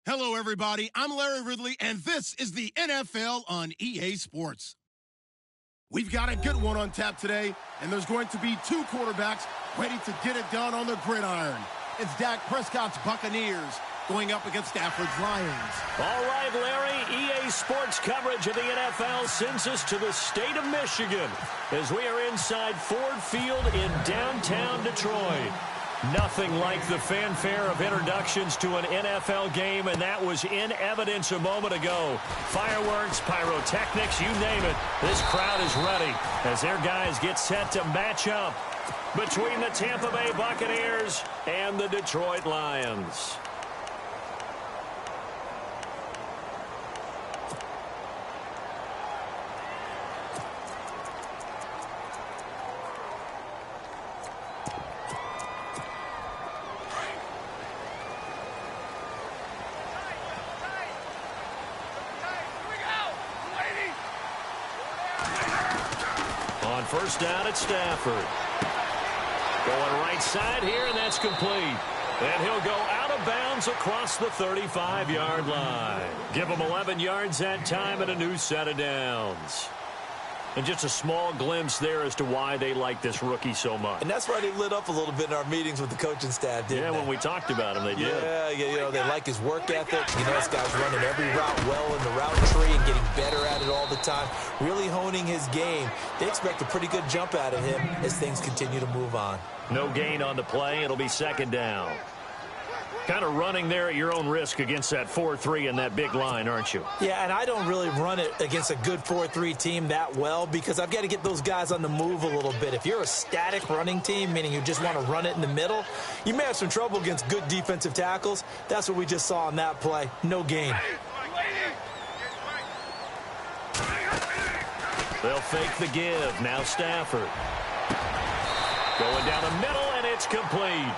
Hello, everybody. I'm Larry Ridley, and this is the NFL on EA Sports. We've got a good one on tap today, and there's going to be two quarterbacks ready to get it done on the gridiron. It's Dak Prescott's Buccaneers going up against Stafford's Lions. All right, Larry, EA Sports coverage of the NFL sends us to the state of Michigan as we are inside Ford Field in downtown Detroit. Nothing like the fanfare of introductions to an NFL game, and that was in evidence a moment ago. Fireworks, pyrotechnics, you name it. This crowd is ready as their guys get set to match up between the Tampa Bay Buccaneers and the Detroit Lions. First down at Stafford. Going right side here, and that's complete. And he'll go out of bounds across the 35-yard line. Give him 11 yards that time and a new set of downs. And just a small glimpse there as to why they like this rookie so much. And that's why they lit up a little bit in our meetings with the coaching staff, didn't they? Yeah, when we talked about him, they did. Yeah, you know, they like his work ethic. You know, this guy's running every route well in the route tree and getting better at it all the time, really honing his game. They expect a pretty good jump out of him as things continue to move on. No gain on the play. It'll be second down. Kind of running there at your own risk against that 4-3 and that big line, aren't you? Yeah, and I don't really run it against a good 4-3 team that well because I've got to get those guys on the move a little bit. If you're a static running team, meaning you just want to run it in the middle, you may have some trouble against good defensive tackles. That's what we just saw on that play. No gain. They'll fake the give. Now Stafford. Going down the middle, and it's complete.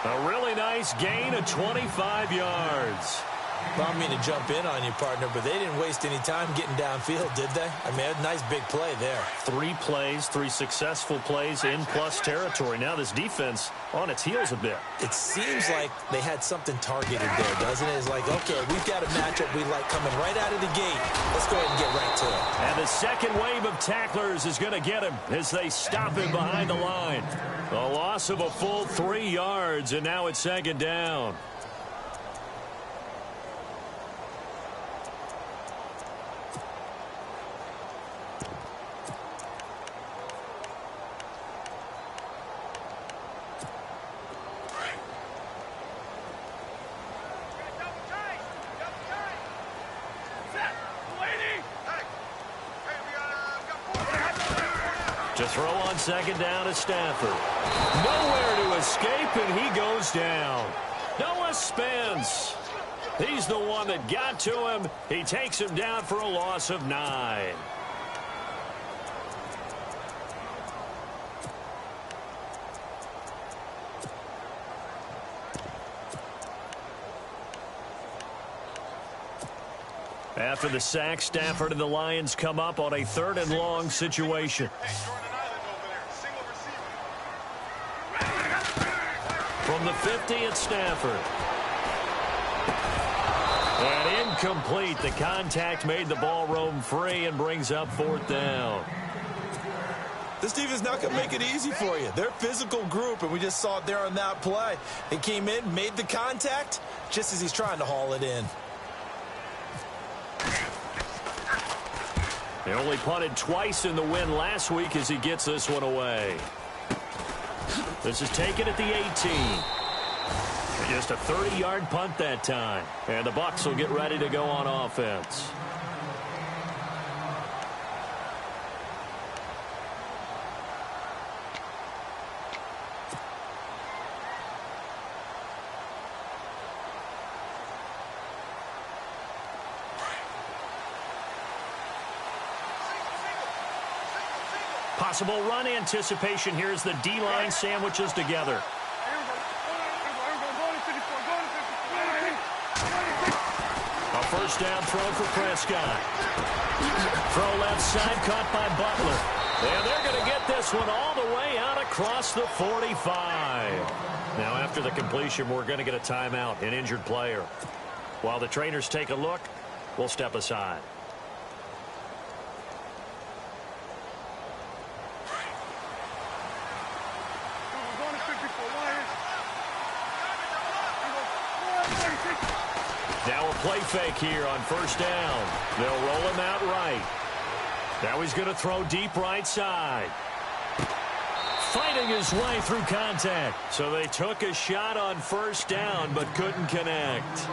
A really nice gain of 25 yards. Well, I don't mean to jump in on you, partner, but they didn't waste any time getting downfield, did they? I mean, a nice big play there. 3 plays, 3 successful plays in plus territory. Now this defense on its heels a bit. It seems like they had something targeted there, doesn't it? It's like, okay, we've got a matchup we like coming right out of the gate. Let's go ahead and get right to it. And the second wave of tacklers is going to get him as they stop him behind the line. A loss of a full 3 yards, and now it's second down. To throw on second down is Stafford. Nowhere to escape, and he goes down. Noah Spence. He's the one that got to him. He takes him down for a loss of 9. After the sack, Stafford and the Lions come up on a 3rd and long situation. From the 50, it's Stafford. And incomplete. The contact made the ball roam free and brings up 4th down. This defense not going to make it easy for you. They're a physical group, and we just saw it there on that play. They came in, made the contact, just as he's trying to haul it in. They only punted twice in the win last week as he gets this one away. This is taken at the 18. Just a 30-yard punt that time. And the Bucs will get ready to go on offense. Possible run anticipation here as the D-line sandwiches together. A first down throw for Prescott. Throw left side caught by Butler. And they're going to get this one all the way out across the 45. Now after the completion, we're going to get a timeout, an injured player. While the trainers take a look, we'll step aside. Now a play fake here on first down. They'll roll him out right. Now he's going to throw deep right side. Fighting his way through contact. So they took a shot on first down but couldn't connect.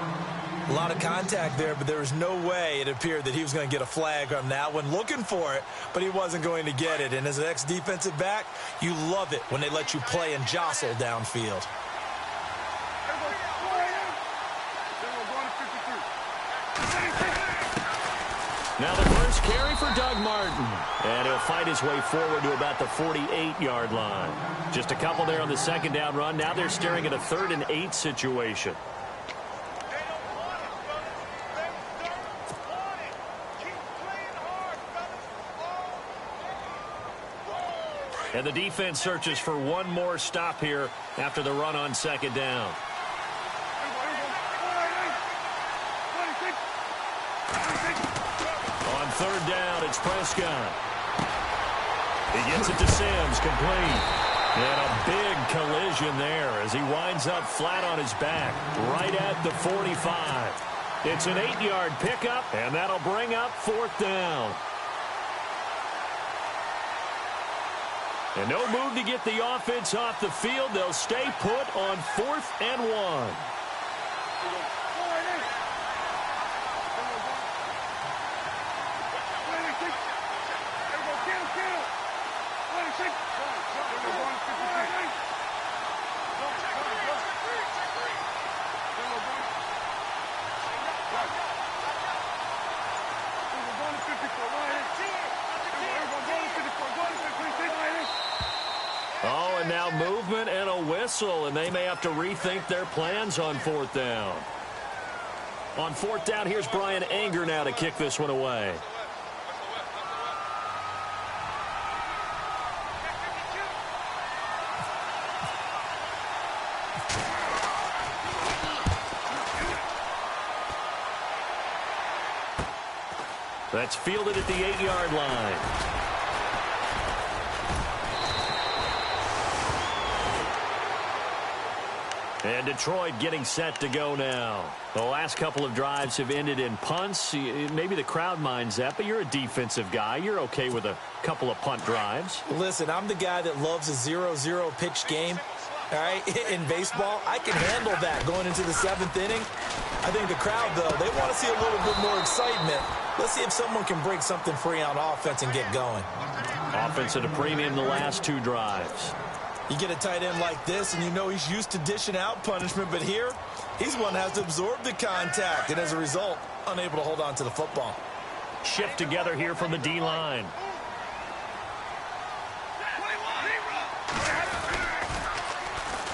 A lot of contact there, but there was no way it appeared that he was going to get a flag on that one. Looking for it, but he wasn't going to get it. And as an ex-defensive back, you love it when they let you play and jostle downfield. Now the first carry for Doug Martin. And he'll fight his way forward to about the 48-yard line. Just a couple there on the second down run. Now they're staring at a 3rd and 8 situation. And the defense searches for one more stop here after the run on second down. On 3rd down, it's Prescott. He gets it to Sims, complete. And a big collision there as he winds up flat on his back, right at the 45. It's an 8-yard pickup, and that'll bring up 4th down. And no move to get the offense off the field. They'll stay put on 4th and 1. Oh, and now movement and a whistle, and they may have to rethink their plans on 4th down. On fourth down, here's Brian Anger now to kick this one away. That's fielded at the 8-yard line. And Detroit getting set to go now. The last couple of drives have ended in punts. Maybe the crowd minds that, but you're a defensive guy. You're okay with a couple of punt drives. Listen, I'm the guy that loves a 0-0 pitch game. All right, in baseball, I can handle that going into the 7th inning. I think the crowd, though, they want to see a little bit more excitement. Let's see if someone can break something free on offense and get going. Offense at a premium the last 2 drives. You get a tight end like this, and you know he's used to dishing out punishment, but here, he's one that has to absorb the contact, and as a result, unable to hold on to the football. Shift together here from the D-line.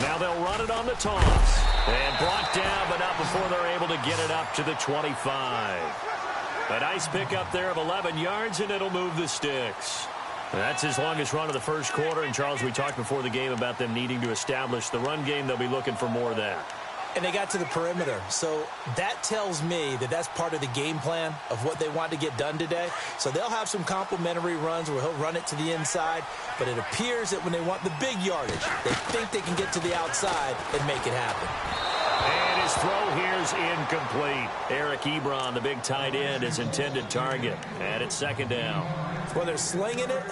Now they'll run it on the toss. And brought down, but not before they're able to get it up to the 25. A nice pickup there of 11 yards, and it'll move the sticks. That's his longest run of the first quarter. And, Charles, we talked before the game about them needing to establish the run game. They'll be looking for more of that. And they got to the perimeter. So that tells me that that's part of the game plan of what they want to get done today. So they'll have some complementary runs where he'll run it to the inside. But it appears that when they want the big yardage, they think they can get to the outside and make it happen. And his throw here's incomplete. Eric Ebron, the big tight end, his intended target. And it's second down. Well, they're slinging it.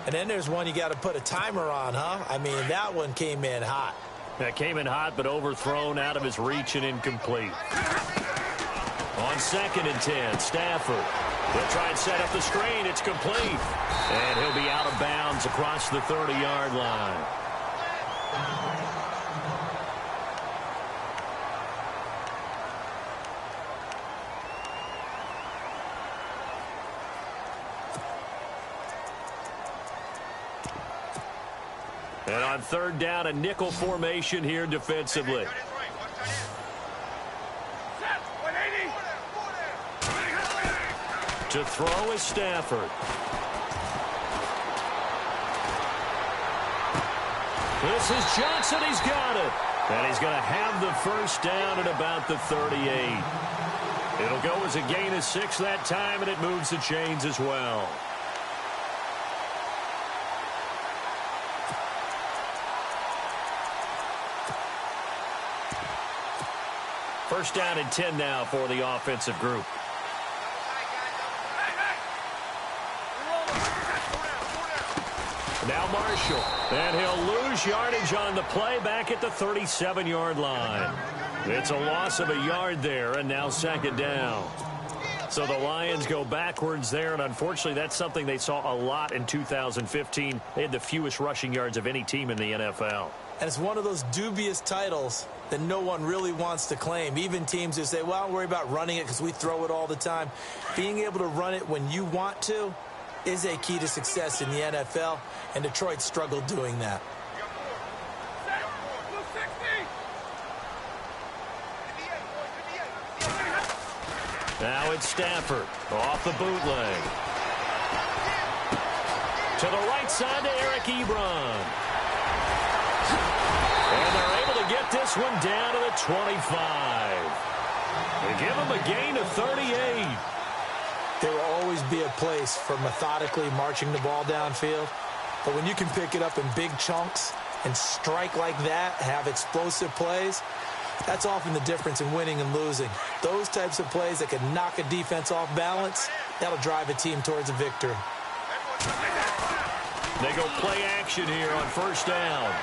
And then there's one you got to put a timer on, huh? I mean, that one came in hot. That came in hot, but overthrown out of his reach and incomplete. On 2nd and 10, Stafford. He'll try and set up the screen. It's complete. And he'll be out of bounds across the 30-yard line. And on 3rd down, a nickel formation here defensively. To throw is Stafford. This is Johnson. He's got it. And he's going to have the first down at about the 38. It'll go as a gain of 6 that time, and it moves the chains as well. First down and 10 now for the offensive group. Now Marshall. And he'll lose yardage on the play back at the 37-yard line. It's a loss of a yard there, and now 2nd down. So the Lions go backwards there, and unfortunately that's something they saw a lot in 2015. They had the fewest rushing yards of any team in the NFL. And it's one of those dubious titles that no one really wants to claim. Even teams who say, well, don't worry about running it because we throw it all the time. Being able to run it when you want to is a key to success in the NFL, and Detroit struggled doing that. Now it's Stafford off the bootleg. To the right side to Eric Ebron. And they're able to get this one down to the 25. They give him a gain of 38. There will always be a place for methodically marching the ball downfield. But when you can pick it up in big chunks and strike like that, have explosive plays, that's often the difference in winning and losing. Those types of plays that can knock a defense off balance, that'll drive a team towards a victory. They go play action here on 1st down.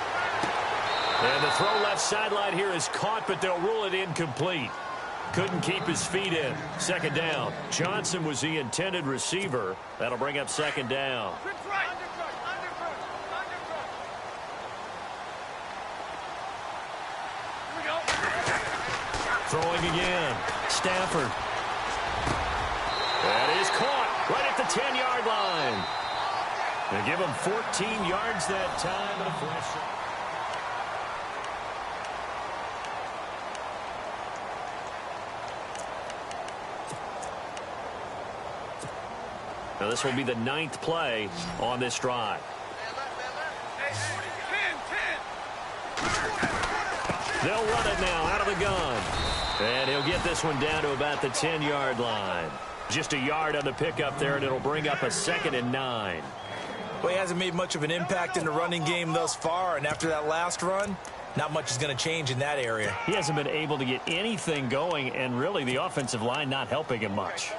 And the throw left sideline here is caught, but they'll rule it incomplete. Couldn't keep his feet in. 2nd down. Johnson was the intended receiver. That'll bring up 2nd down. Throwing again. Stafford. That is caught right at the 10-yard line. They give him 14 yards that time and a fresh. Now, this will be the 9th play on this drive. They'll run it now out of the gun. And he'll get this one down to about the 10-yard line. Just a yard on the pickup there, and it'll bring up a 2nd and 9. Well, he hasn't made much of an impact in the running game thus far, and after that last run, not much is going to change in that area. He hasn't been able to get anything going, and really the offensive line not helping him much.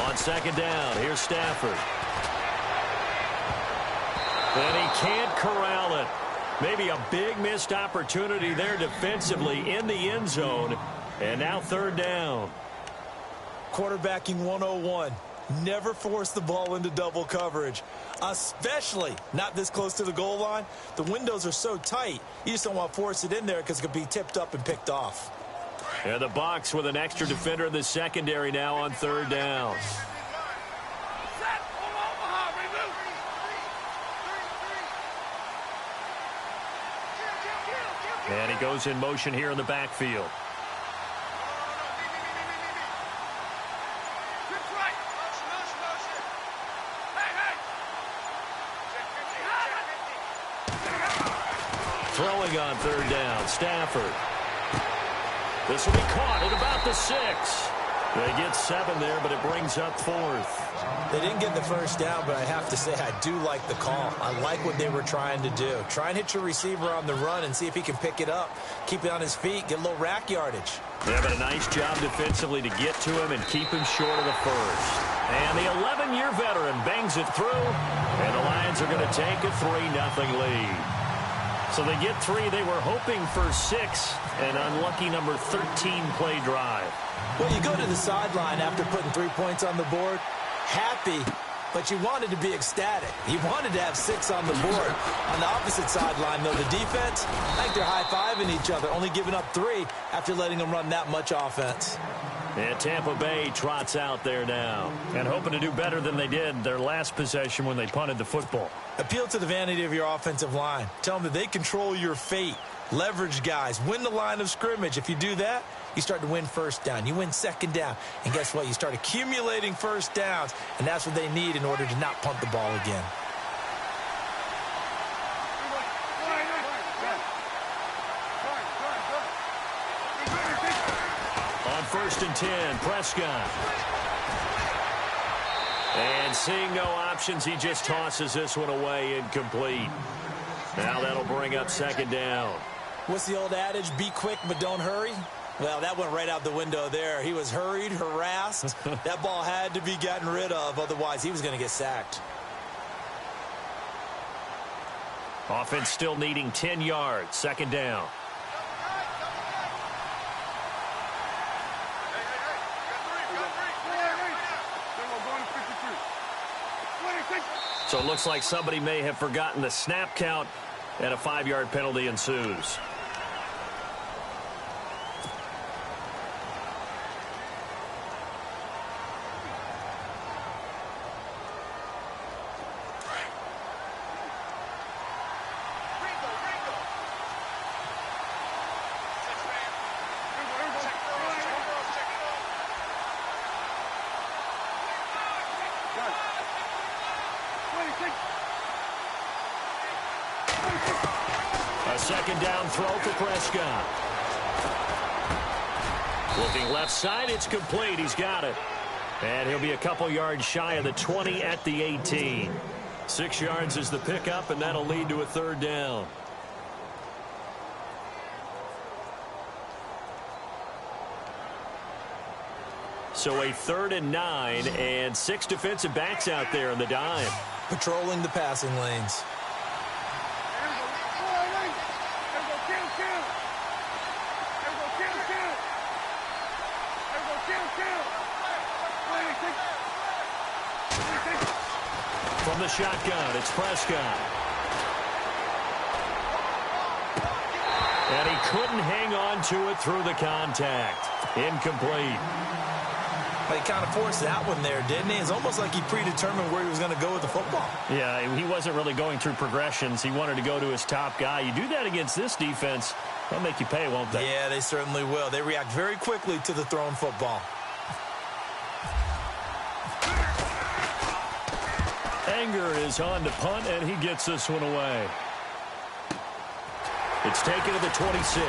On 2nd down, here's Stafford. And he can't corral it. Maybe a big missed opportunity there defensively in the end zone. And now 3rd down. Quarterbacking 101. Never force the ball into double coverage, especially not this close to the goal line. The windows are so tight, you just don't want to force it in there because it could be tipped up and picked off. And the Bucs with an extra defender in the secondary now on 3rd down. And he goes in motion here in the backfield. Throwing on 3rd down, Stafford. This will be caught at about the 6. They get 7 there, but it brings up 4th. They didn't get the first down, but I have to say I do like the call. I like what they were trying to do. Try and hit your receiver on the run and see if he can pick it up. Keep it on his feet, get a little rack yardage. Yeah, but a nice job defensively to get to him and keep him short of the first. And the 11-year veteran bangs it through, and the Lions are going to take a 3-0 lead. So they get 3. They were hoping for 6. An unlucky number 13 play drive. Well, you go to the sideline after putting 3 points on the board, happy, but you wanted to be ecstatic. You wanted to have 6 on the board. On the opposite sideline, though, the defense, I think they're high-fiving each other, only giving up 3 after letting them run that much offense. And Tampa Bay trots out there now and hoping to do better than they did their last possession when they punted the football. Appeal to the vanity of your offensive line. Tell them that they control your fate. Leverage guys. Win the line of scrimmage. If you do that, you start to win 1st down. You win 2nd down. And guess what? You start accumulating 1st downs, and that's what they need in order to not punt the ball again. On 1st and 10, Prescott. And seeing no options, he just tosses this one away incomplete. Now that'll bring up 2nd down. What's the old adage? Be quick, but don't hurry. Well, that went right out the window there. He was hurried, harassed. That ball had to be gotten rid of, otherwise he was going to get sacked. Offense still needing 10 yards. 2nd down. So it looks like somebody may have forgotten the snap count, and a 5-yard penalty ensues. A 2nd down throw for Prescott. Looking left side, it's complete. He's got it. And he'll be a couple yards shy of the 20 at the 18. 6 yards is the pickup, and that'll lead to a 3rd down. So a 3rd and 9, and 6 defensive backs out there in the dime. Patrolling the passing lanes. From the shotgun, it's Prescott. And he couldn't hang on to it through the contact. Incomplete. He kind of forced that one there, didn't he? It's almost like he predetermined where he was going to go with the football. Yeah, he wasn't really going through progressions. He wanted to go to his top guy. You do that against this defense, they'll make you pay, won't they? Yeah, they certainly will. They react very quickly to the thrown football. Anger is on to punt, and he gets this one away. It's taken to the 26.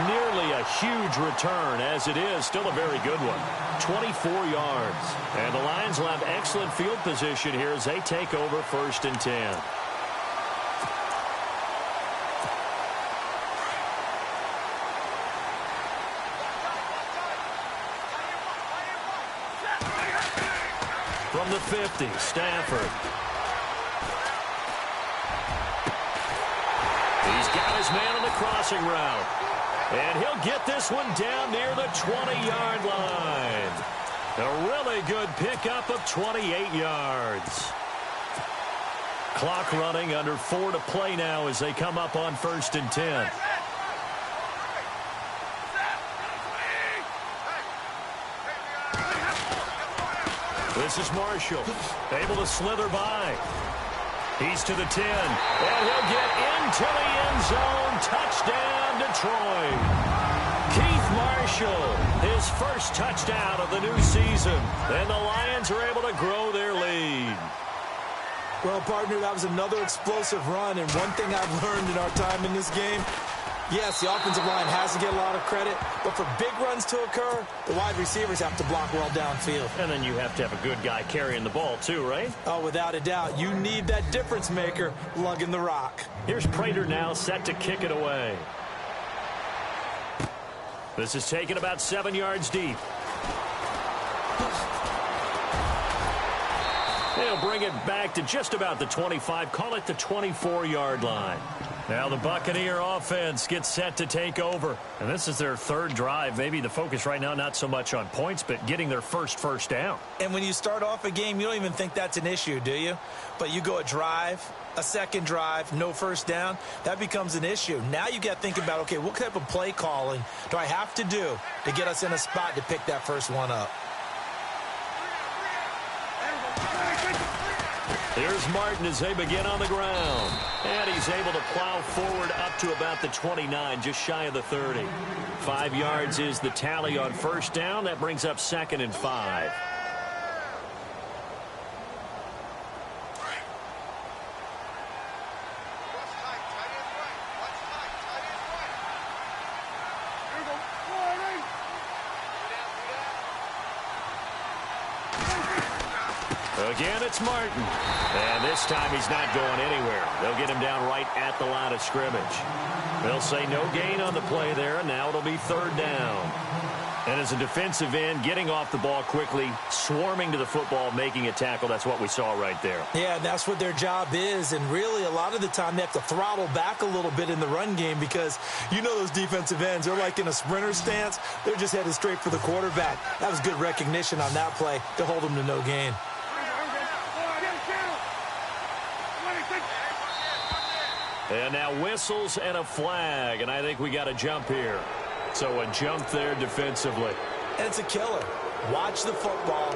Nearly a huge return, as it is still a very good one. 24 yards. And the Lions will have excellent field position here as they take over 1st and 10. From the 50, Stafford. He's got his man on the crossing route. And he'll get this one down near the 20-yard line. A really good pickup of 28 yards. Clock running, under 4 to play now as they come up on 1st and 10. This is Marshall, able to slither by. He's to the 10, and he'll get into the end zone. Touchdown, Detroit. Keith Marshall, his first touchdown of the new season, and the Lions are able to grow their lead. Well, partner, that was another explosive run, and one thing I've learned in our time in this game, yes, the offensive line has to get a lot of credit, but for big runs to occur, the wide receivers have to block well downfield. And then you have to have a good guy carrying the ball too, right? Oh, without a doubt. You need that difference maker lugging the rock. Here's Prater now set to kick it away. This is taken about 7 yards deep. They'll bring it back to just about the 25, call it the 24-yard line. Now the Buccaneer offense gets set to take over. And this is their 3rd drive. Maybe the focus right now not so much on points, but getting their first down. And when you start off a game, you don't even think that's an issue, do you? But you go a drive, a 2nd drive, no first down, that becomes an issue. Now you got to think about, okay, what type of play calling do I have to do to get us in a spot to pick that first one up? Here's Martin as they begin on the ground. And he's able to plow forward up to about the 29, just shy of the 30. 5 yards is the tally on first down. That brings up 2nd and 5. Again, it's Martin. And this time he's not going anywhere. They'll get him down right at the line of scrimmage. They'll say no gain on the play there, and now it'll be 3rd down. And as a defensive end, getting off the ball quickly, swarming to the football, making a tackle, that's what we saw right there. Yeah, that's what their job is. And really, a lot of the time, they have to throttle back a little bit in the run game because you know those defensive ends, they're like in a sprinter stance. They're just headed straight for the quarterback. That was good recognition on that play to hold them to no gain. And now whistles and a flag, and I think we got a jump here. So a jump there defensively. And it's a killer. Watch the football.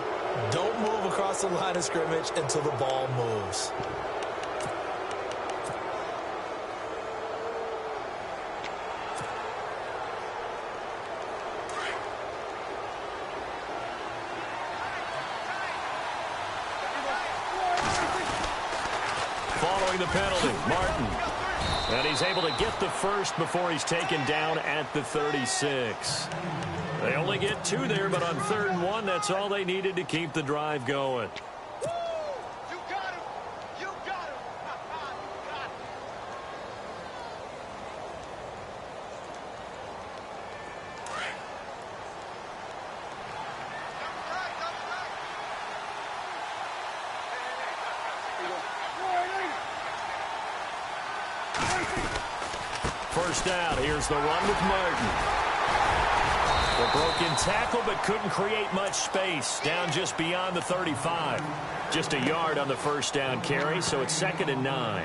Don't move across the line of scrimmage until the ball moves. Following the penalty, Martin. And he's able to get the first before he's taken down at the 36. They only get 2 there, but on 3rd and 1, that's all they needed to keep the drive going. You got him! You got him! First down, here's the run with Martin. The broken tackle, but couldn't create much space. Down just beyond the 35. Just a yard on the first down carry, so it's 2nd and 9.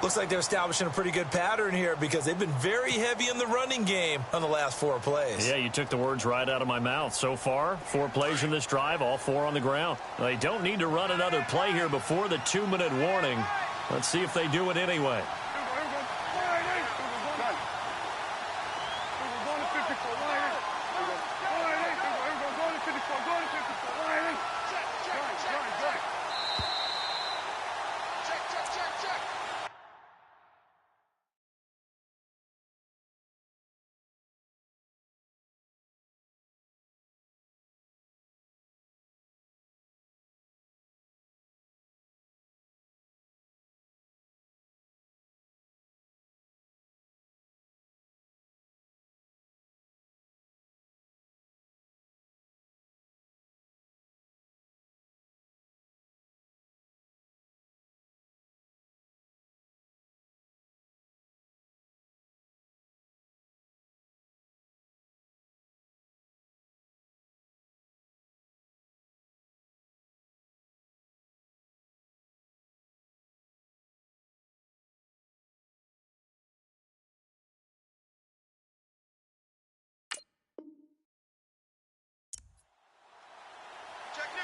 Looks like they're establishing a pretty good pattern here because they've been very heavy in the running game on the last 4 plays. Yeah, you took the words right out of my mouth. So far, 4 plays in this drive, all 4 on the ground. They don't need to run another play here before the 2-minute warning. Let's see if they do it anyway.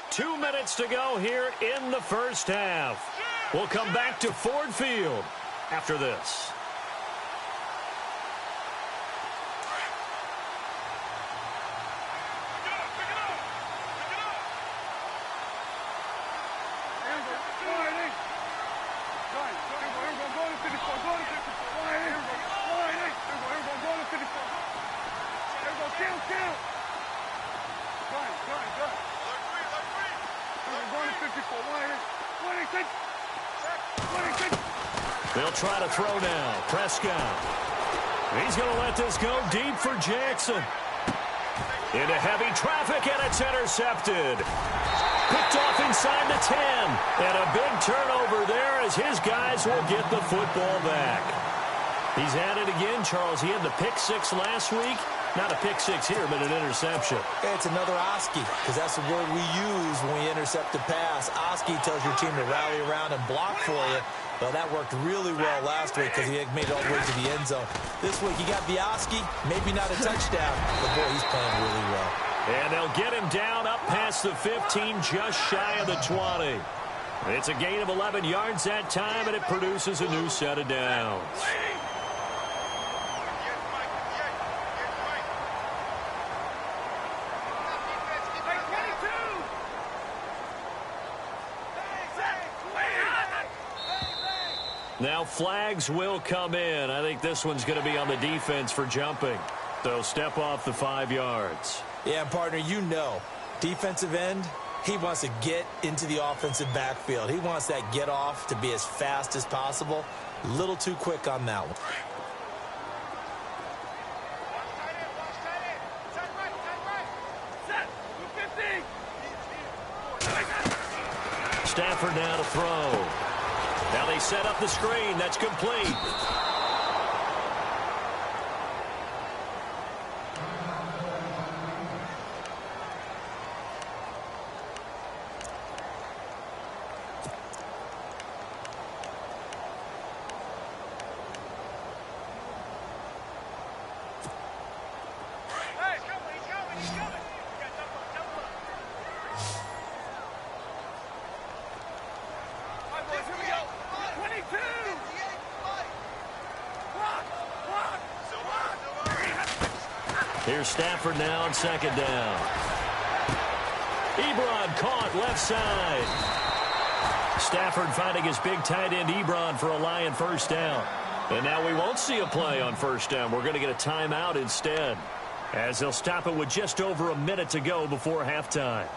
Two minutes to go here in the first half. We'll come back to Ford Field after this. They'll try to throw now. Prescott. He's going to let this go deep for Jackson. Into heavy traffic, and it's intercepted. Picked off inside the 10. And a big turnover there as his guys will get the football back. He's at it again, Charles. He had the pick 6 last week. Not a pick 6 here, but an interception. It's another Oski, because that's the word we use when we intercept a pass. Oski tells your team to rally around and block for you. Well, that worked really well last week because he made it all the way to the end zone. This week, he got the Oski, maybe not a touchdown, but boy, he's playing really well. And they'll get him down up past the 15, just shy of the 20. It's a gain of 11 yards that time, and it produces a new set of downs. Now flags will come in. I think this one's going to be on the defense for jumping. They'll step off the 5 yards. Yeah, partner, you know, defensive end, he wants to get into the offensive backfield. He wants that get off to be as fast as possible. A little too quick on that one. Stafford now to throw. Now they set up the screen. That's complete. Here's Stafford now on 2nd down. Ebron caught left side. Stafford finding his big tight end Ebron for a Lion first down. And now we won't see a play on first down. We're going to get a timeout instead, as they'll stop it with just over a minute to go before halftime.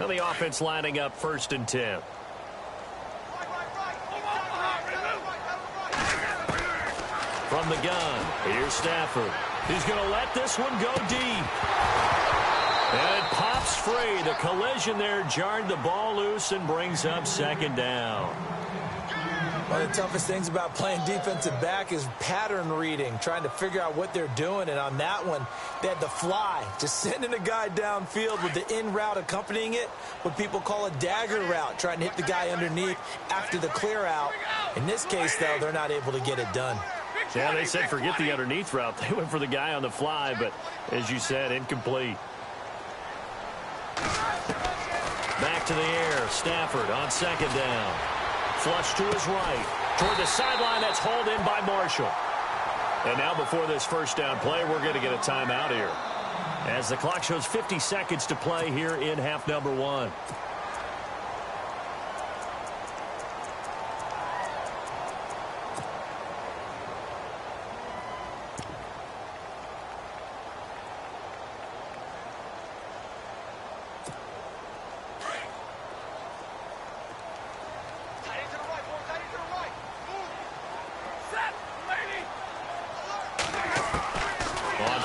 Now the offense lining up 1st and 10. From the gun, here's Stafford. He's going to let this one go deep. And it pops free. The collision there jarred the ball loose and brings up second down. One of the toughest things about playing defensive back is pattern reading, trying to figure out what they're doing. And on that one, they had the fly, just sending a guy downfield with the in route accompanying it, what people call a dagger route, trying to hit the guy underneath after the clear out. In this case, though, they're not able to get it done. Yeah, they said forget the underneath route. They went for the guy on the fly, but as you said, incomplete. Back to the air. Stafford on second down. Flush to his right. Toward the sideline, that's hauled in by Marshall. And now before this first down play, we're going to get a timeout here, as the clock shows 50 seconds to play here in half number 1.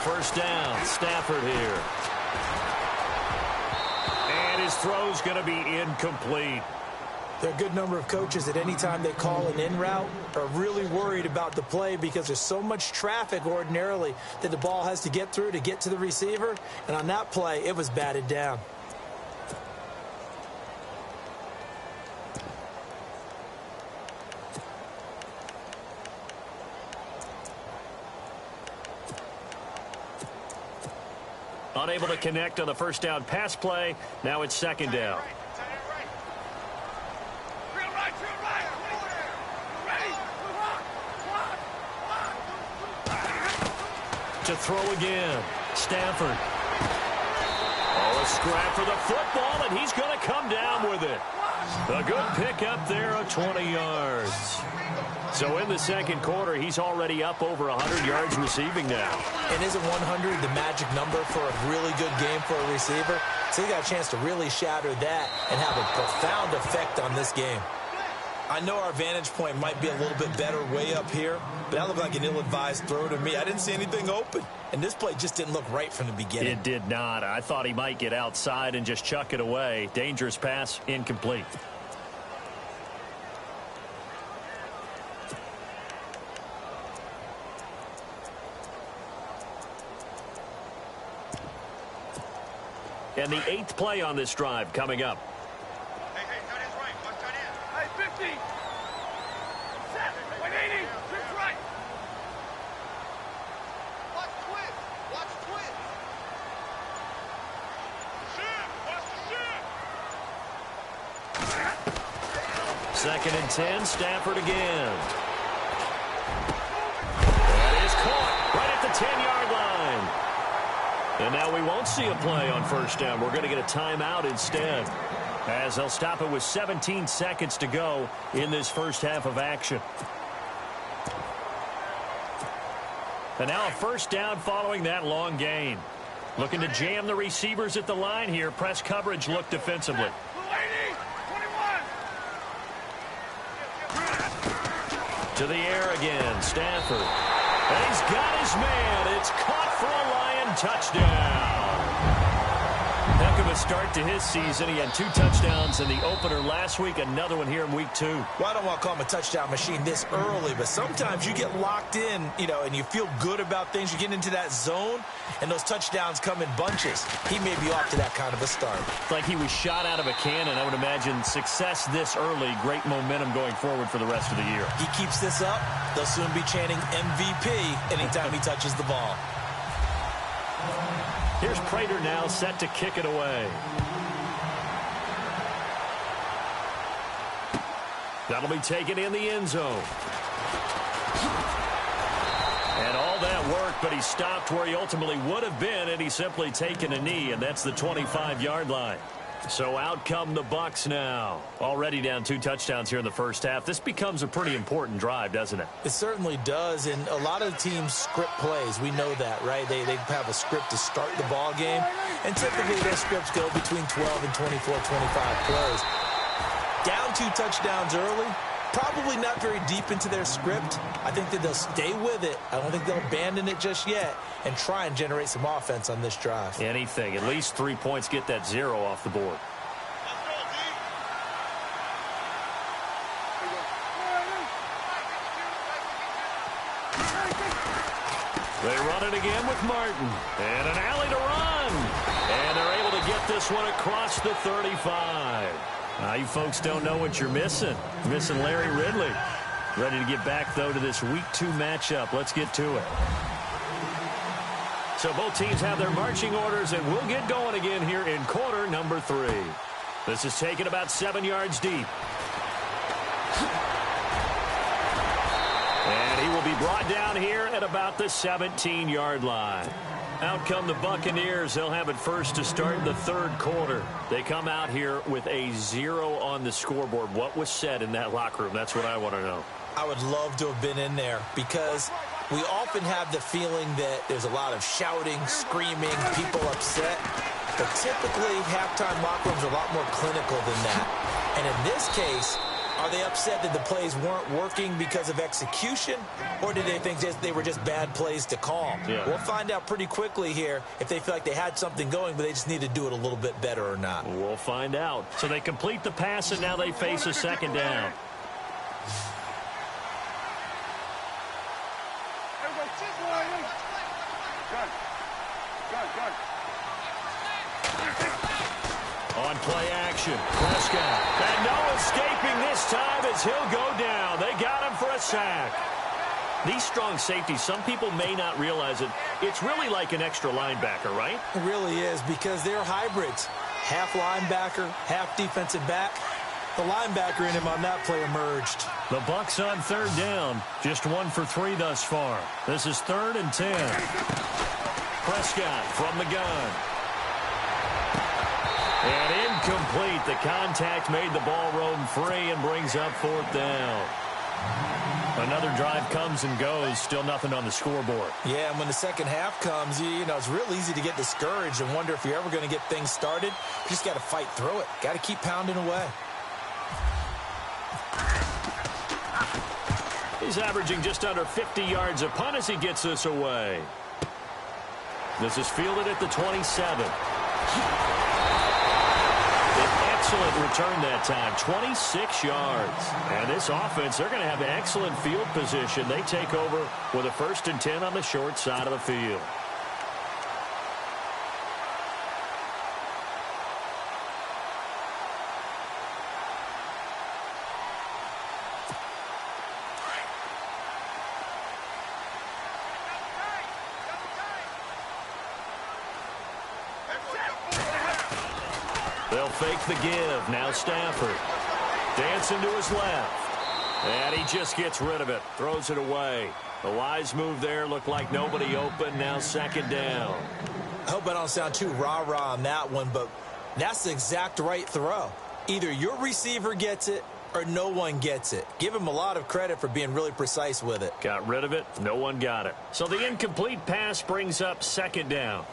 First down, Stafford here. And his throw's going to be incomplete. There are a good number of coaches at any time they call an in route are really worried about the play because there's so much traffic ordinarily that the ball has to get through to get to the receiver. And on that play, it was batted down. Unable to connect on the first down pass play. Now it's second down. To throw again. Stafford. Oh, a scrap for the football, and he's going to come down with it. A good pickup there of 20 yards. So in the second quarter, he's already up over 100 yards receiving now. And isn't 100 the magic number for a really good game for a receiver? So he got a chance to really shatter that and have a profound effect on this game. I know our vantage point might be a little bit better way up here, but that looked like an ill-advised throw to me. I didn't see anything open, and this play just didn't look right from the beginning. It did not. I thought he might get outside and just chuck it away. Dangerous pass, incomplete. And the 8th play on this drive coming up. Hey, tight end's right. Watch tight end. Hey, 50. 7. 180. Trips right. Watch twist. Watch twist. Shit. Watch the shit. Second and 10. Stafford again. That is caught right at the 10-yard line. And now we won't see a play on first down. We're going to get a timeout instead, as they'll stop it with 17 seconds to go in this first half of action. And now a first down following that long gain. Looking to jam the receivers at the line here. Press coverage look defensively. To the air again, Stafford. And he's got his man. It's caught for a Lion touchdown. Heck of a start to his season. He had 2 touchdowns in the opener last week, another one here in week 2. Well, I don't want to call him a touchdown machine this early, but sometimes you get locked in, and you feel good about things. You get into that zone, and those touchdowns come in bunches. He may be off to that kind of a start. Like he was shot out of a cannon. I would imagine success this early, great momentum going forward for the rest of the year. He keeps this up, they'll soon be chanting MVP anytime he touches the ball. Here's Prater now set to kick it away. That'll be taken in the end zone. And all that work, but he stopped where he ultimately would have been, and he's simply taken a knee, and that's the 25-yard line. So out come the Bucs now. Already down 2 touchdowns here in the first half. This becomes a pretty important drive, doesn't it? It certainly does, and a lot of the teams script plays. We know that, right? They have a script to start the ball game, and typically their scripts go between 12 and 24, 25 plays. Down 2 touchdowns early, Probably not very deep into their script. I think that they'll stay with it. I don't think they'll abandon it just yet and try and generate some offense on this drive. Anything. At least 3 points, get that 0 off the board. They run it again with Martin. And an alley to run. And they're able to get this one across the 35. Now, you folks don't know what you're missing. Missing Larry Ridley. Ready to get back, though, to this Week 2 matchup. Let's get to it. So both teams have their marching orders, and we'll get going again here in quarter number 3. This is taken about 7 yards deep. And he will be brought down here at about the 17-yard line. Out come the Buccaneers. They'll have it first to start the third quarter. They come out here with a 0 on the scoreboard. What was said in that locker room? That's what I want to know. I would love to have been in there because we often have the feeling that there's a lot of shouting, screaming, people upset. But typically, halftime locker rooms are a lot more clinical than that. And in this case, are they upset that the plays weren't working because of execution, or did they think they were just bad plays to call? Yeah. We'll find out pretty quickly here if they feel like they had something going, but they just need to do it a little bit better or not. We'll find out. So they complete the pass, and now they face a second down. On play action, Prescott. And no escaping this time as he'll go down. They got him for a sack. These strong safeties, some people may not realize it. It's really like an extra linebacker, right? It really is because they're hybrids. Half linebacker, half defensive back. The linebacker in him on that play emerged. The Bucs on third down. Just 1 for 3 thus far. This is 3rd and 10. Prescott from the gun. And incomplete. The contact made the ball roam free and brings up 4th down. Another drive comes and goes. Still nothing on the scoreboard. Yeah, and when the second half comes, you know, it's real easy to get discouraged and wonder if you're ever going to get things started. You just got to fight through it. Got to keep pounding away. He's averaging just under 50 yards a punt as he gets this away. This is fielded at the 27. Excellent return that time, 26 yards. And this offense, they're going to have excellent field position. They take over with a 1st and 10 on the short side of the field. They'll fake the give. Now Stafford. Dancing to his left. And he just gets rid of it. Throws it away. The wise move there. Looked like nobody open. Now 2nd down. I hope I don't sound too rah-rah on that one, but that's the exact right throw. Either your receiver gets it or no one gets it. Give him a lot of credit for being really precise with it. Got rid of it. No one got it. So the incomplete pass brings up 2nd down.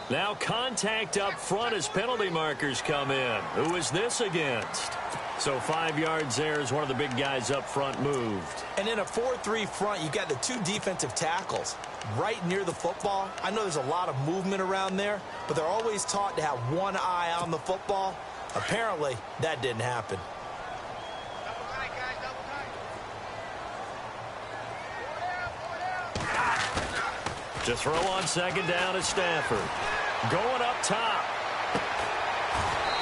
Now contact up front as penalty markers come in. Who is this against? So 5 yards there as one of the big guys up front moved. And in a 4-3 front, you got the 2 defensive tackles right near the football. I know there's a lot of movement around there, but they're always taught to have one eye on the football. Apparently, that didn't happen. To throw on 2nd down is Stafford. Going up top.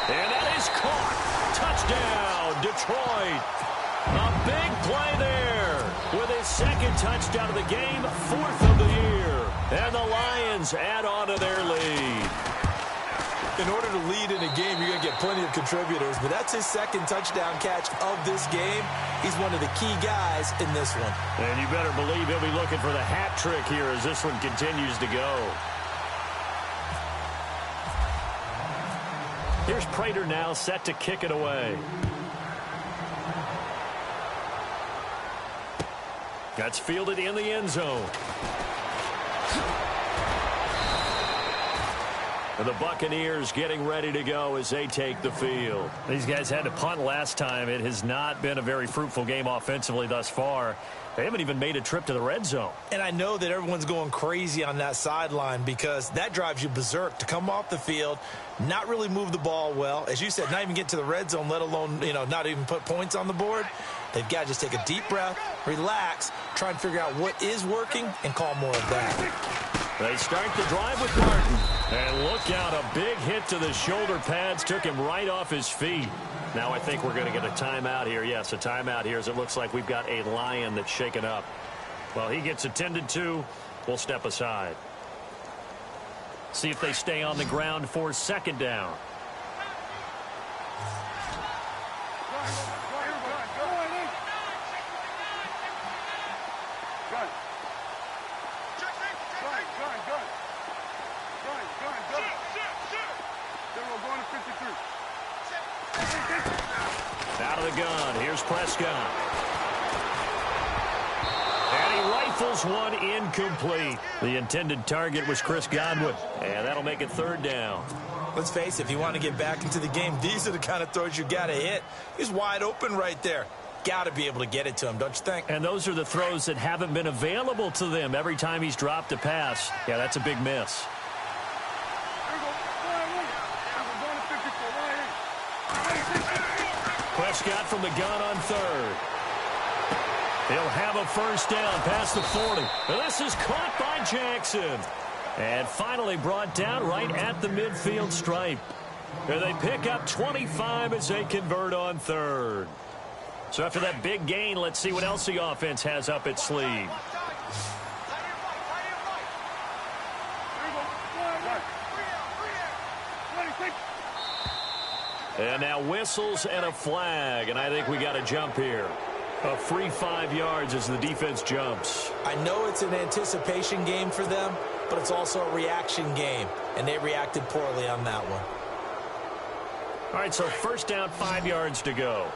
And that is caught. Touchdown, Detroit. A big play there with his 2nd touchdown of the game, 4th of the year. And the Lions add on to their lead. In order to lead in a game, you're going to get plenty of contributors, but that's his 2nd touchdown catch of this game. He's one of the key guys in this one. And you better believe he'll be looking for the hat trick here as this one continues to go. Here's Prater now set to kick it away. That's fielded in the end zone. And the Buccaneers getting ready to go as they take the field. These guys had to punt last time. It has not been a very fruitful game offensively thus far. They haven't even made a trip to the red zone. And I know that everyone's going crazy on that sideline because that drives you berserk to come off the field, not really move the ball well. As you said, not even get to the red zone, let alone, not even put points on the board. They've got to just take a deep breath, relax, try and figure out what is working, and call more of that. They start the drive with Martin. And look out, a big hit to the shoulder pads took him right off his feet. Now I think we're going to get a timeout here. Yes, a timeout here as it looks like we've got a Lion that's shaken up. Well, he gets attended to. We'll step aside. See if they stay on the ground for second down. Out of the gun, here's Prescott. And he rifles one incomplete. The intended target was Chris Godwin, and that'll make it third down. Let's face it, if you want to get back into the game, these are the kind of throws you got to hit. He's wide open right there. Got to be able to get it to him, don't you think? And those are the throws that haven't been available to them every time he's dropped a pass. Yeah, that's a big miss. Prescott from the gun on third. He'll have a first down past the 40. This is caught by Jackson. And finally brought down right at the midfield stripe. And they pick up 25 as they convert on third. So after that big gain, let's see what else the offense has up its sleeve. And now whistles and a flag, and I think we got a jump here. A free 5 yards as the defense jumps. I know it's an anticipation game for them, but it's also a reaction game, and they reacted poorly on that one. All right, so first down, 5 yards to go.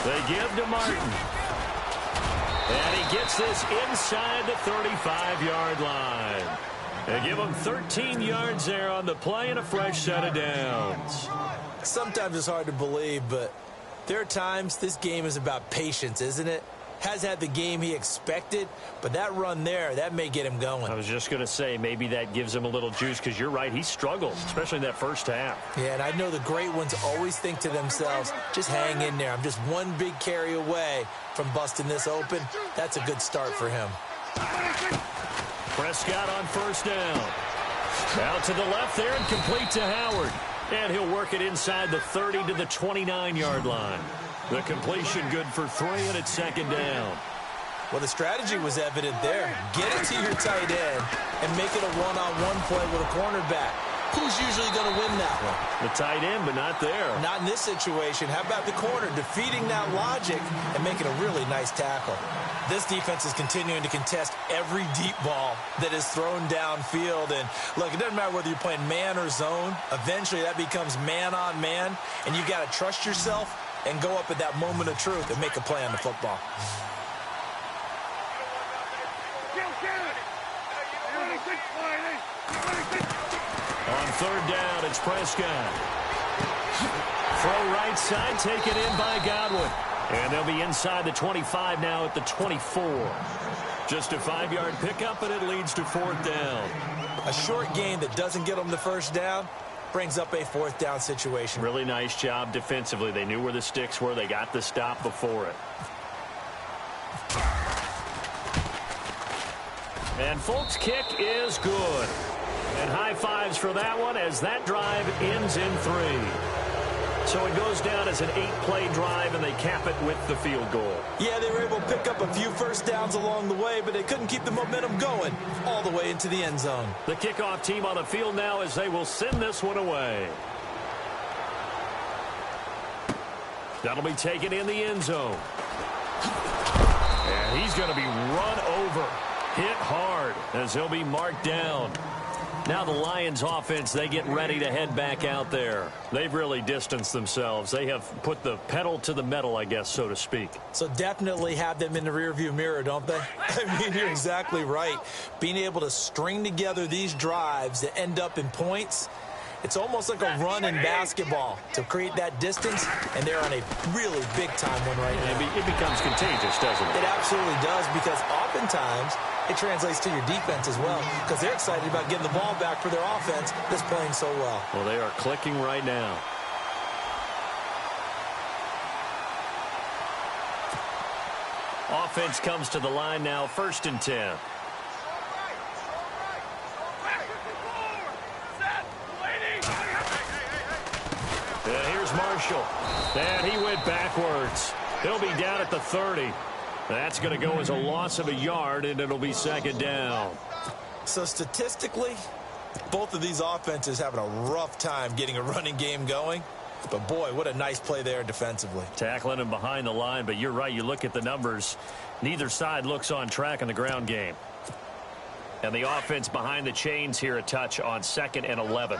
They give to Martin. And he gets this inside the 35-yard line. They give him 13 yards there on the play and a fresh set of downs. Sometimes it's hard to believe, but there are times this game is about patience, isn't it? Has had the game he expected, but that run there, that may get him going. I was just going to say, maybe that gives him a little juice, because you're right, he struggled, especially in that first half. Yeah, and I know the great ones always think to themselves, just hang in there. I'm just one big carry away from busting this open. That's a good start for him. Prescott on first down. Out to the left there and complete to Howard. And he'll work it inside the 30 to the 29-yard line. The completion good for 3, and it's second down. Well, the strategy was evident there. Get it to your tight end and make it a one-on-one play with a cornerback. Who's usually going to win that one? The tight end, but not there. Not in this situation. How about the corner defeating that logic and making a really nice tackle? This defense is continuing to contest every deep ball that is thrown downfield. And, look, it doesn't matter whether you're playing man or zone. Eventually, that becomes man-on-man, and you got to trust yourself and go up at that moment of truth and make a play on the football. On third down, it's Prescott. Throw right side, taken in by Godwin. And they'll be inside the 25 now at the 24. Just a 5-yard pickup, and it leads to fourth down. A short gain that doesn't get them the first down brings up a fourth down situation. Really nice job defensively. They knew where the sticks were. They got the stop before it. And Folk's kick is good. And high fives for that one as that drive ends in 3. So it goes down as an 8-play drive, and they cap it with the field goal. Yeah, they were able to pick up a few first downs along the way, but they couldn't keep the momentum going all the way into the end zone. The kickoff team on the field now as they will send this one away. That'll be taken in the end zone. And he's going to be run over. Hit hard as he'll be marked down. Now the Lions offense, they get ready to head back out there. They've really distanced themselves. They have put the pedal to the metal, I guess, so to speak. So definitely have them in the rearview mirror, don't they? I mean, you're exactly right. Being able to string together these drives that end up in points, it's almost like a run in basketball to create that distance, and they're on a really big-time one right now. It becomes contagious, doesn't it? It absolutely does, because oftentimes it translates to your defense as well, because they're excited about getting the ball back for their offense that's playing so well. Well, they are clicking right now. Offense comes to the line now, 1st and 10. Here's Marshall. And he went backwards. He'll be down at the 30. That's going to go as a loss of a yard, and it'll be 2nd down. So statistically, both of these offenses having a rough time getting a running game going. But, boy, what a nice play there defensively. Tackling him behind the line, but you're right. You look at the numbers. Neither side looks on track in the ground game. And the offense behind the chains here a touch on 2nd and 11.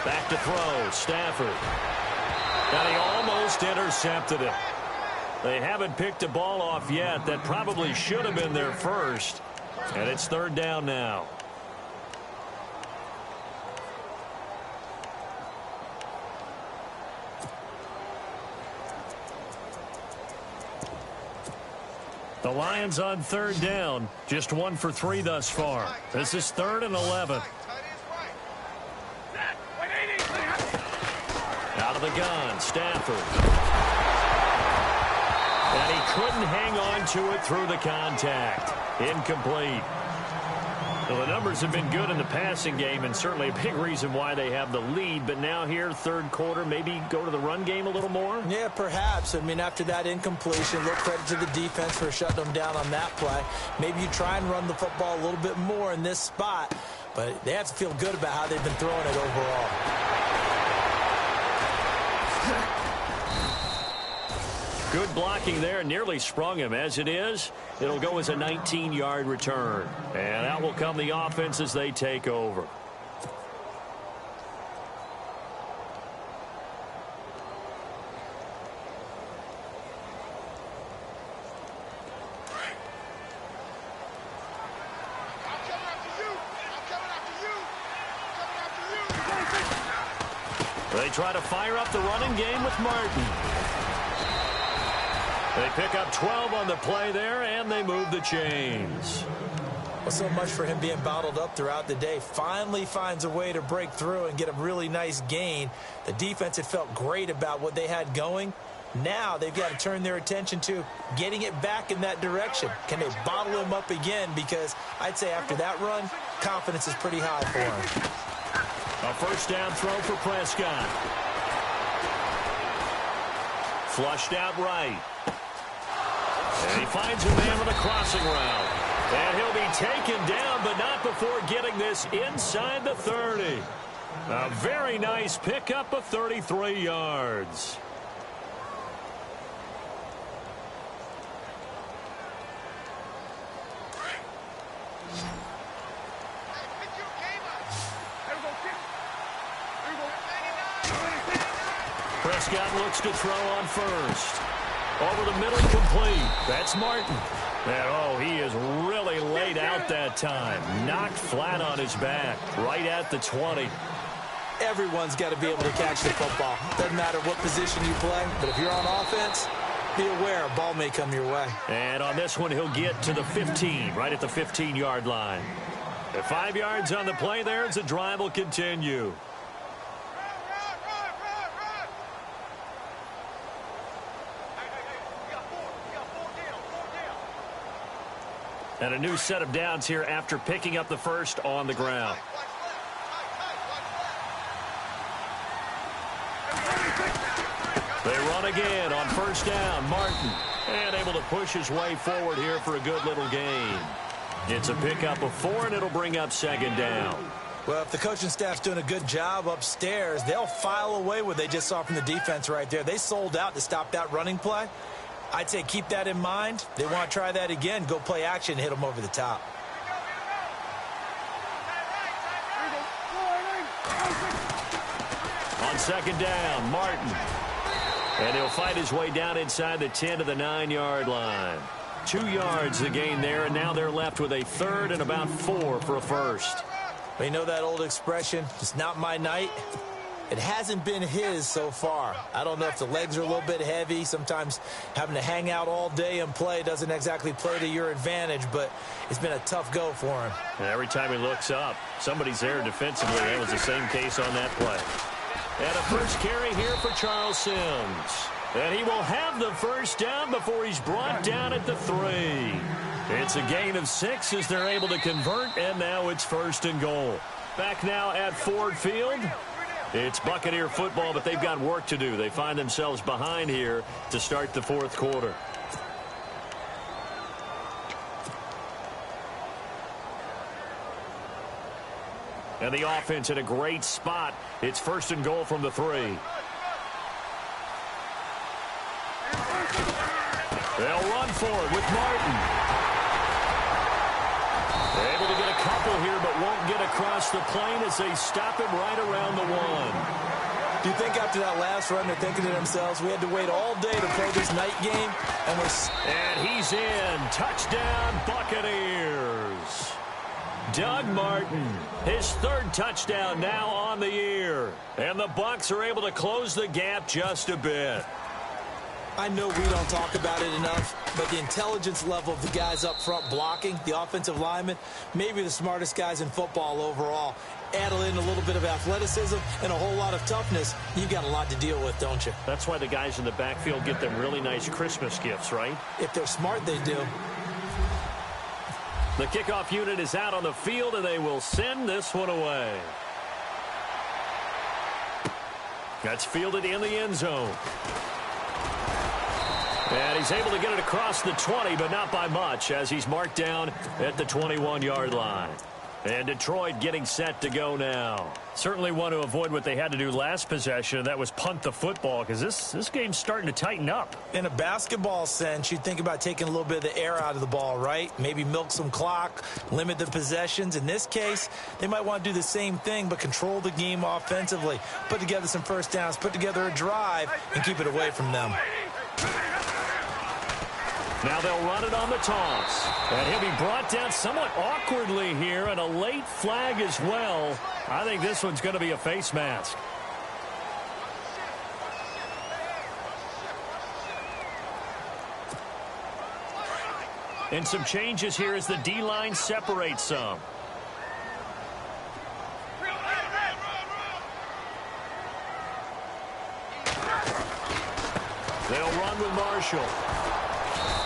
Back to throw, Stafford. And he almost intercepted it. They haven't picked a ball off yet. That probably should have been their first. And it's 3rd down now. The Lions on 3rd down. Just 1 for 3 thus far. This is 3rd and 11. Out of the gun, Stafford. And he couldn't hang on to it through the contact. Incomplete. Well, the numbers have been good in the passing game, and certainly a big reason why they have the lead. But now here, 3rd quarter, maybe go to the run game a little more? Yeah, perhaps. I mean, after that incompletion, little credit to the defense for shutting them down on that play. Maybe you try and run the football a little bit more in this spot, but they have to feel good about how they've been throwing it overall. Good blocking there, nearly sprung him. As it is, it'll go as a 19-yard return. And out will come the offense as they take over. They try to fire up the running game with Martin. They pick up 12 on the play there, and they move the chains. Well, so much for him being bottled up throughout the day. Finally finds a way to break through and get a really nice gain. The defense had felt great about what they had going. Now they've got to turn their attention to getting it back in that direction. Can they bottle him up again? Because I'd say after that run, confidence is pretty high for him. A 1st down throw for Prescott. Flushed out right. And he finds a man with a crossing route. And he'll be taken down, but not before getting this inside the 30. A very nice pickup of 33 yards. Prescott looks to throw on 1st. Over the middle, complete. That's Martin. And, oh, he is really laid out that time. Knocked flat on his back, right at the 20. Everyone's got to be able to catch the football. Doesn't matter what position you play, but if you're on offense, be aware a ball may come your way. And on this one, he'll get to the 15, right at the 15-yard line. At 5 yards on the play there, as the drive will continue. And a new set of downs here after picking up the 1st on the ground. They run again on 1st down. Martin, and able to push his way forward here for a good little gain. It's a pickup of 4, and it'll bring up 2nd down. Well, if the coaching staff's doing a good job upstairs, they'll file away what they just saw from the defense right there. They sold out to stop that running play. I'd say keep that in mind. They want to try that again. Go play action, hit them over the top. On second down, Martin. And he'll fight his way down inside the 10 to the 9-yard line. 2 yards the gain there, and now they're left with a third and about 4 for a first. Well, you know that old expression, it's not my night? It hasn't been his so far. I don't know if the legs are a little bit heavy. Sometimes having to hang out all day and play doesn't exactly play to your advantage, but it's been a tough go for him. And every time he looks up, somebody's there defensively. That was the same case on that play. And a first carry here for Charles Sims. And he will have the first down before he's brought down at the 3. It's a gain of 6 as they're able to convert, and now it's first and goal. Back now at Ford Field. It's Buccaneer football, but they've got work to do. They find themselves behind here to start the fourth quarter. And the offense in a great spot. It's first and goal from the 3. They'll run for it with Martin. They're able to get a couple here, but won't get across the plane as they stop him right around the 1. Do you think after that last run they're thinking to themselves, we had to wait all day to play this night game? And he's in. Touchdown, Buccaneers. Doug Martin, his third touchdown now on the year. And the Bucs are able to close the gap just a bit. I know we don't talk about it enough, but the intelligence level of the guys up front blocking, the offensive linemen, maybe the smartest guys in football overall. Add in a little bit of athleticism and a whole lot of toughness, you've got a lot to deal with, don't you? That's why the guys in the backfield get them really nice Christmas gifts, right? If they're smart, they do. The kickoff unit is out on the field, and they will send this one away. That's fielded in the end zone. And he's able to get it across the 20, but not by much, as he's marked down at the 21-yard line. And Detroit getting set to go now. Certainly want to avoid what they had to do last possession, and that was punt the football, because this game's starting to tighten up. In a basketball sense, you think about taking a little bit of the air out of the ball, right? Maybe milk some clock, limit the possessions. In this case, they might want to do the same thing, but control the game offensively. Put together some first downs, put together a drive, and keep it away from them. Now they'll run it on the toss. And he'll be brought down somewhat awkwardly here, and a late flag as well. I think this one's going to be a face mask. And some changes here as the D-line separates some. They'll run with Marshall.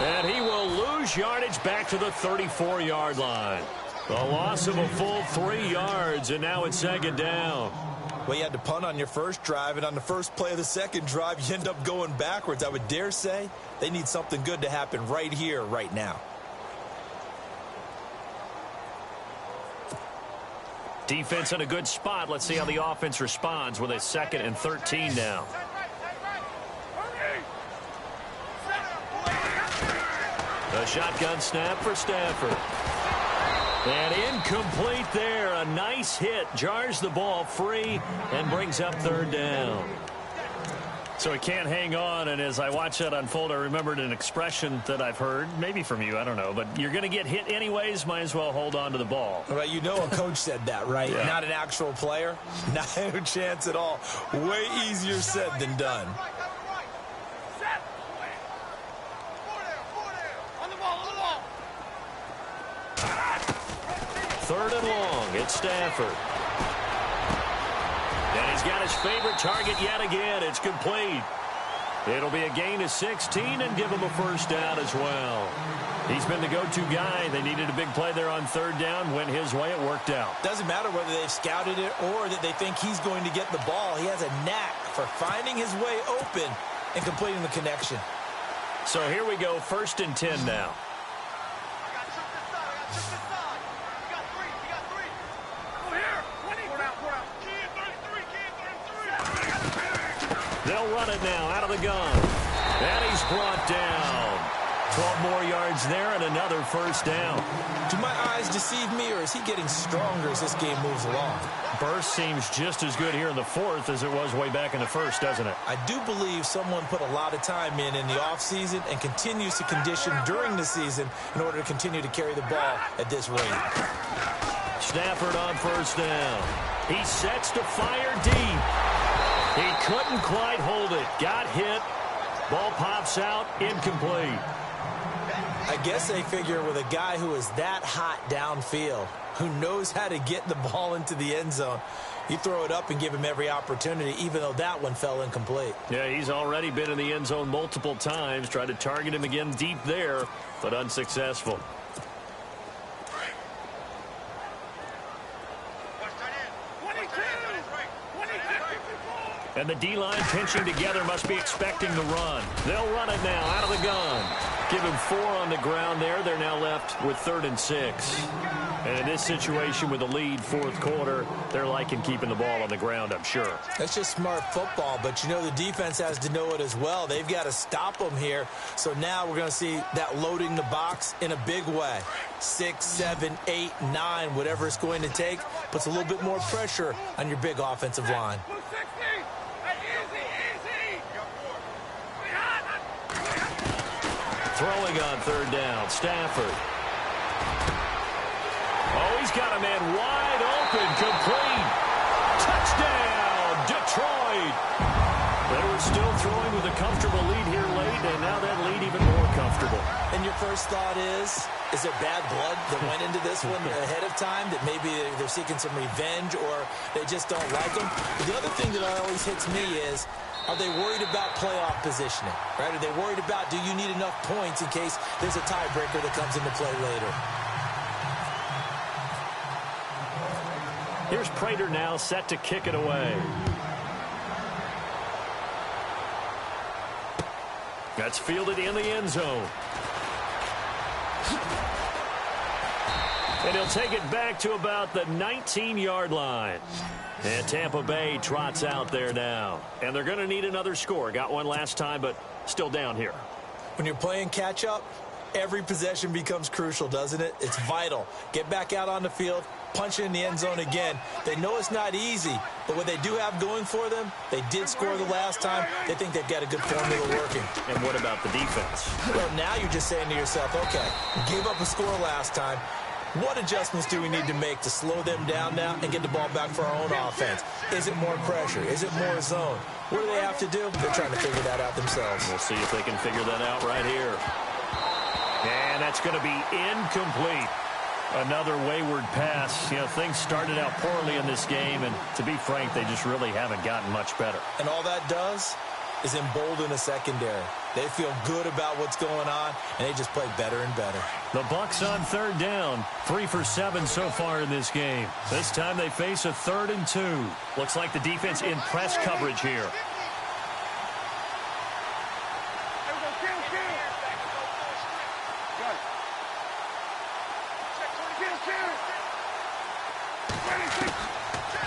And he will lose yardage back to the 34-yard line. A loss of a full 3 yards, and now it's second down. Well, you had to punt on your first drive, and on the first play of the second drive, you end up going backwards. I would dare say they need something good to happen right here, right now. Defense in a good spot. Let's see how the offense responds with a 2nd and 13 now. A shotgun snap for Stafford. And incomplete there. A nice hit. Jars the ball free and brings up third down. So he can't hang on, and as I watch that unfold, I remembered an expression that I've heard, maybe from you, I don't know, but you're going to get hit anyways, might as well hold on to the ball. Well, you know a coach said that, right? Yeah. Not an actual player. No chance at all. Way easier said than done. Third and long. It's Stafford. And he's got his favorite target yet again. It's complete. It'll be a gain of 16 and give him a first down as well. He's been the go-to guy. They needed a big play there on third down. Went his way. It worked out. Doesn't matter whether they've scouted it or that they think he's going to get the ball. He has a knack for finding his way open and completing the connection. So here we go. 1st and 10 now. They'll run it now out of the gun. And he's brought down. 12 more yards there and another first down. Do my eyes deceive me, or is he getting stronger as this game moves along? Burst seems just as good here in the fourth as it was way back in the first, doesn't it? I do believe someone put a lot of time in the offseason and continues to condition during the season in order to continue to carry the ball at this rate. Stafford on first down. He sets to fire deep. He couldn't quite hold it. Got hit. Ball pops out. Incomplete. I guess they figure with a guy who is that hot downfield, who knows how to get the ball into the end zone, you throw it up and give him every opportunity, even though that one fell incomplete. Yeah, he's already been in the end zone multiple times. Tried to target him again deep there, but unsuccessful. And the D-line pinching together must be expecting the run. They'll run it now out of the gun. Give him 4 on the ground there. They're now left with 3rd and 6. And in this situation with a lead fourth quarter, they're liking keeping the ball on the ground, I'm sure. That's just smart football, but you know the defense has to know it as well. They've got to stop them here. So now we're going to see that loading the box in a big way. 6, 7, 8, 9, whatever it's going to take, puts a little bit more pressure on your big offensive line. Throwing on 3rd down, Stafford. Oh, he's got a man wide open, complete. Touchdown, Detroit. They were still throwing with a comfortable lead here late, and now that lead even more comfortable. And your first thought is there bad blood that went into this one ahead of time, that maybe they're seeking some revenge or they just don't like them? But the other thing that always hits me is, are they worried about playoff positioning, right? Are they worried about, do you need enough points in case there's a tiebreaker that comes into play later? Here's Prater now set to kick it away. That's fielded in the end zone. And he'll take it back to about the 19-yard line. And Tampa Bay trots out there now. And they're going to need another score. Got one last time, but still down here. When you're playing catch-up, every possession becomes crucial, doesn't it? It's vital. Get back out on the field, punch it in the end zone again. They know it's not easy, but what they do have going for them, they did score the last time. They think they've got a good formula working. And what about the defense? Well, now you're just saying to yourself, okay, gave up a score last time. What adjustments do we need to make to slow them down now and get the ball back for our own offense? Is it more pressure? Is it more zone? What do they have to do? They're trying to figure that out themselves. We'll see if they can figure that out right here. And that's going to be incomplete. Another wayward pass. You know, things started out poorly in this game, and to be frank, they just really haven't gotten much better. And all that does is embolden the secondary. They feel good about what's going on, and they just play better and better. The Bucs on 3rd down. 3 for 7 so far in this game. This time they face a 3rd and 2. Looks like the defense in press coverage here.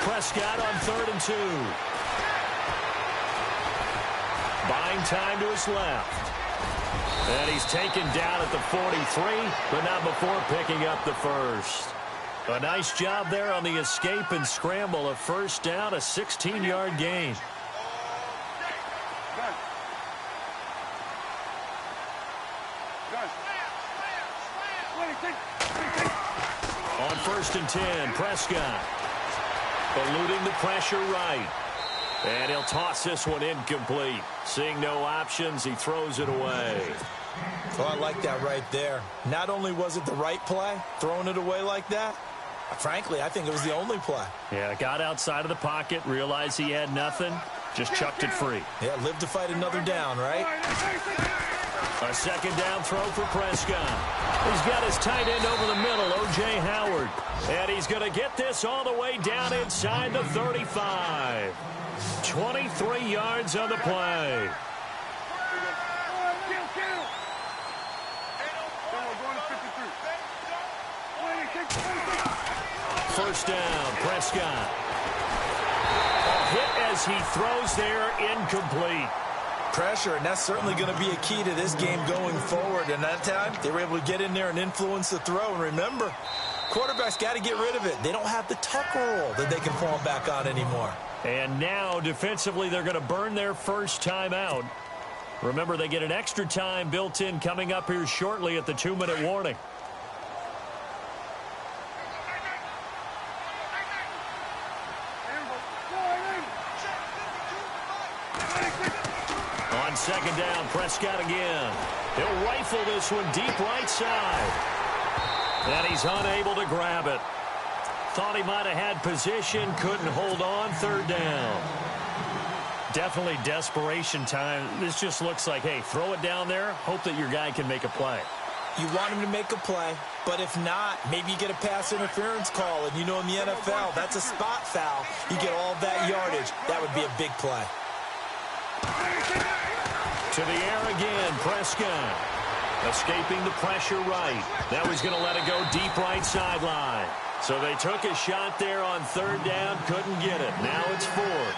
Prescott on 3rd and 2. Buying time to his left. And he's taken down at the 43, but not before picking up the first. A nice job there on the escape and scramble. A first down, a 16-yard gain. On 1st and 10, Prescott. Eluding the pressure right. And he'll toss this one incomplete. Seeing no options, he throws it away. Oh, I like that right there. Not only was it the right play, throwing it away like that, frankly, I think it was the only play. Yeah, got outside of the pocket, realized he had nothing, just chucked it free. Yeah, live to fight another down, right? A 2nd down throw for Prescott. He's got his tight end over the middle, O.J. Howard. And he's going to get this all the way down inside the 35. 23 yards on the play. First down, Prescott. A hit as he throws there, incomplete. pressure, and that's certainly going to be a key to this game going forward. And that time, they were able to get in there and influence the throw. And remember, quarterbacks got to get rid of it. They don't have the tuck roll that they can fall back on anymore. And now, defensively, they're going to burn their first timeout. Remember, they get an extra time built in coming up here shortly at the 2-minute warning. On second down, Prescott again. He'll rifle this one deep right side. And he's unable to grab it. Thought he might have had position, couldn't hold on, third down. Definitely desperation time. This just looks like, hey, throw it down there, hope that your guy can make a play. You want him to make a play, but if not, maybe you get a pass interference call, and you know in the NFL, that's a spot foul. You get all of that yardage. That would be a big play. To the air again, Prescott. Escaping the pressure right. Now he's going to let it go deep right sideline. So they took a shot there on third down, couldn't get it. Now it's fourth.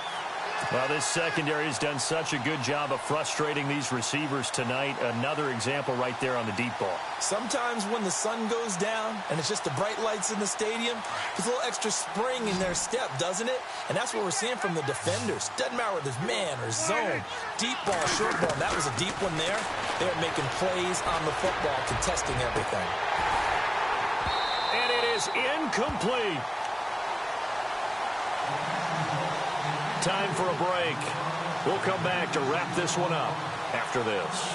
Well, this secondary has done such a good job of frustrating these receivers tonight. Another example right there on the deep ball. Sometimes when the sun goes down and it's just the bright lights in the stadium, there's a little extra spring in their step, doesn't it? And that's what we're seeing from the defenders. Doesn't matter whether it's man or zone, deep ball, short ball. That was a deep one there. They're making plays on the football, contesting everything. And it is incomplete. Time for a break. We'll come back to wrap this one up after this.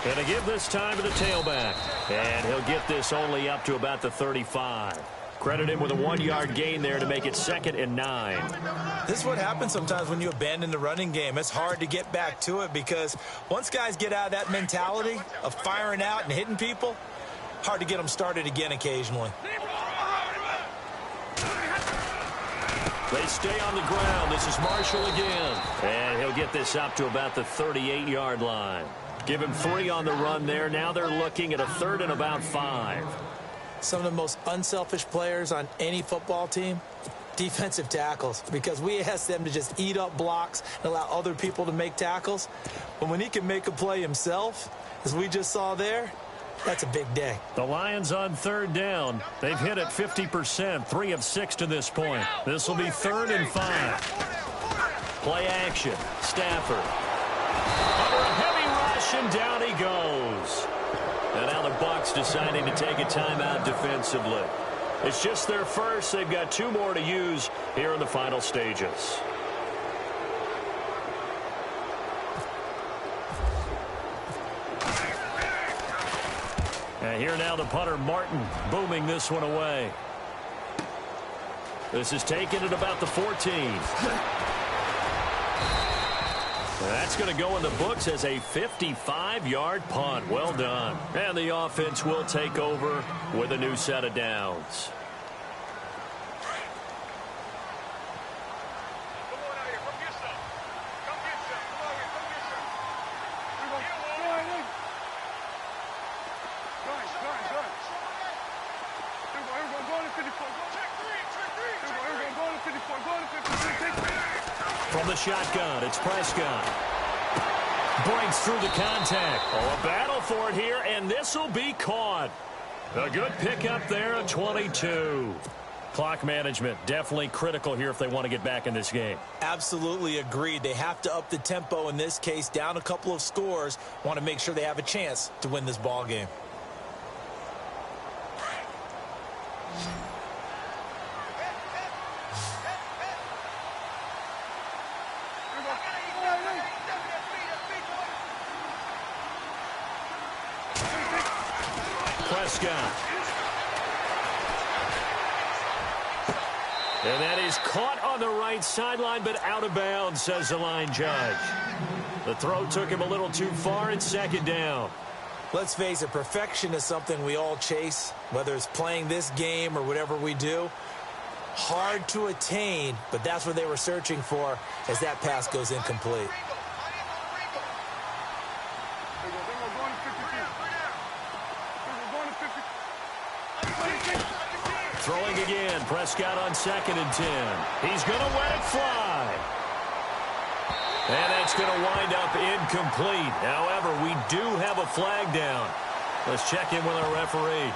Going to give this time to the tailback. And he'll get this only up to about the 35. Credit him with a 1-yard gain there to make it 2nd and 9. This is what happens sometimes when you abandon the running game. It's hard to get back to it because once guys get out of that mentality of firing out and hitting people, hard to get them started again occasionally. They stay on the ground. This is Marshall again. And he'll get this up to about the 38-yard line. Give him 3 on the run there. Now they're looking at a 3rd and about 5. Some of the most unselfish players on any football team, defensive tackles, because we ask them to just eat up blocks and allow other people to make tackles. But when he can make a play himself, as we just saw there, that's a big day. The Lions on 3rd down. They've hit it 50%, 3 of 6 to this point. This will be 3rd and 5. Play action. Stafford. Under a heavy rush, and down he goes. And now the Bucs deciding to take a timeout defensively. It's just their first. They've got 2 more to use here in the final stages. And here now the punter, Martin, booming this one away. This is taken at about the 14. That's going to go in the books as a 55-yard punt. Well done. And the offense will take over with a new set of downs. From the shotgun, it's Prescott. Breaks through the contact. Oh, a battle for it here, and this will be caught. A good pickup there at 22. Clock management, definitely critical here if they want to get back in this game. Absolutely agreed. They have to up the tempo in this case, down a couple of scores. Want to make sure they have a chance to win this ball game. Prescott. And that is caught on the right sideline, but out of bounds, says the line judge. The throw took him a little too far, and 2nd down. Let's face it, perfection is something we all chase, whether it's playing this game or whatever we do. Hard to attain, but that's what they were searching for as that pass goes incomplete. Throwing again, Prescott on 2nd and 10. He's going to let it fly. And that's going to wind up incomplete. However, we do have a flag down. Let's check in with our referee.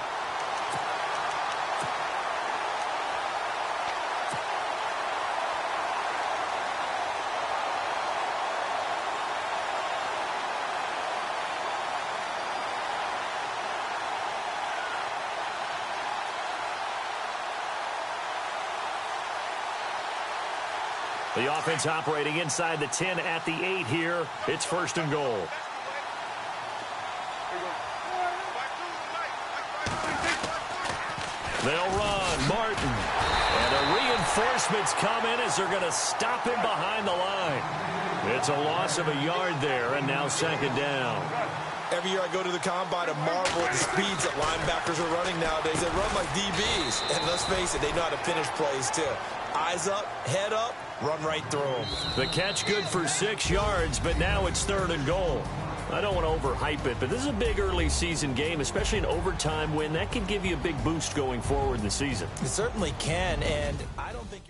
The offense operating inside the 10 at the 8 here. It's 1st and goal. They'll run. Martin. And the reinforcements come in as they're going to stop him behind the line. It's a loss of a yard there, and now 2nd down. Every year I go to the combine and marvel at the speeds that linebackers are running nowadays. They run like DBs. And let's face it, they know how to finish plays too. Eyes up, head up, run right through them. The catch good for 6 yards, but now it's 3rd and goal. I don't want to overhype it, but this is a big early season game, especially an overtime win. That can give you a big boost going forward in the season. It certainly can, and I don't think